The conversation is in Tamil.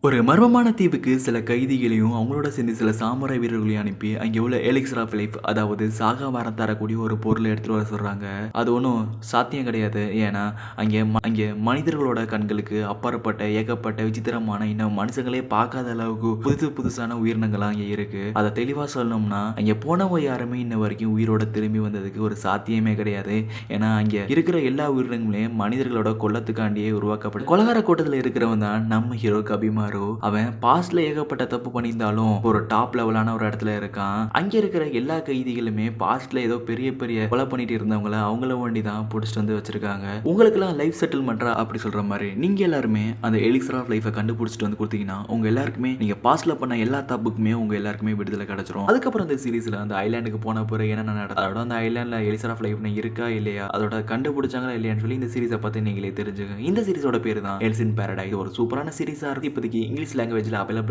ஒரு மர்மமான தீவுக்கு சில கைதிகளையும் அவங்களோட சேர்ந்து சில சாமுராய் வீரர்களையும் அனுப்பி அங்கே உள்ள எலிக்சர் ஆஃப் லைஃப், அதாவது சாகா மரம் தரக்கூடிய ஒரு பொருளை எடுத்துட்டு வர சொல்றாங்க. அது ஒன்றும் சாத்தியம் கிடையாது. ஏன்னா அங்கே மனிதர்களோட கண்களுக்கு அப்பாற்பட்ட ஏகப்பட்ட விசித்திரமான இன்னும் மனுஷங்களே பார்க்காத அளவுக்கு புதுசான உயிரினங்கள்லாம் அங்கே இருக்கு. அதை தெளிவாக சொல்லணும்னா அங்கே போனவங்க யாருமே இன்ன வரைக்கும் உயிரோட திரும்பி வந்ததுக்கு ஒரு சாத்தியமே கிடையாது. ஏன்னா அங்கே இருக்கிற எல்லா உயிரினங்களையும் மனிதர்களோட கொல்லத்துக்காண்டியே உருவாக்கப்படும். கொலகார கூட்டத்தில் இருக்கிறவன் தான் நம்ம ஹீரோ கபிமாரு. அவன் பாஸ்ட்ல ஏகப்பட்ட தப்பு பண்ணியிருந்தாலும் ஒரு டாப் லெவலான ஒரு இடத்துல இருக்கான். அங்க இருக்கிற எல்லா கைதிகளுமே பாஸ்ட்ல ஏதோ பெரிய பெரிய கொலை பண்ணிட்டு இருந்தவங்கள அவங்கள வண்டி தான் பிடிச்சிட்டு வந்து வச்சிருக்காங்க. உங்களுக்கு எல்லாம் லைஃப் செட்டில்மெண்ட்டா அப்படி சொல்ற மாதிரி நீங்க எல்லாருமே அந்த எலிக்சர் ஆஃப் லைஃபை கண்டுபிடிச்சிட்டு வந்து கொடுத்தீங்கன்னா உங்க எல்லாருக்குமே நீங்க பாஸ்ட்ல பண்ண எல்லா தப்புக்குமே உங்க எல்லாருக்குமே விடுதலை கிடைச்சிரும். அதுக்கப்புறம் இந்த சீரீஸ்ல அந்த ஐலாண்டுக்கு போன பிறகு என்ன நடக்கும், அதோட அந்த ஐலாண்ட்ல எலிக்சர் ஆஃப் லைஃப் இருக்கா இல்லையா, அதோட கண்டுபிடிச்சாங்களா இல்லையான்னு சொல்லி இந்த சீரீஸை பத்தி நீங்களே தெரிஞ்சுங்க. இந்த சீரீஸோட பேரு தான் எல்ஸ் இன் பாரடைஸ். ஒரு சூப்பரான சீரீஸா இருக்கு. இப்போதைக்கு இங்கிலீஷ் லாங்குவேஜ்ல அவைலபிள்.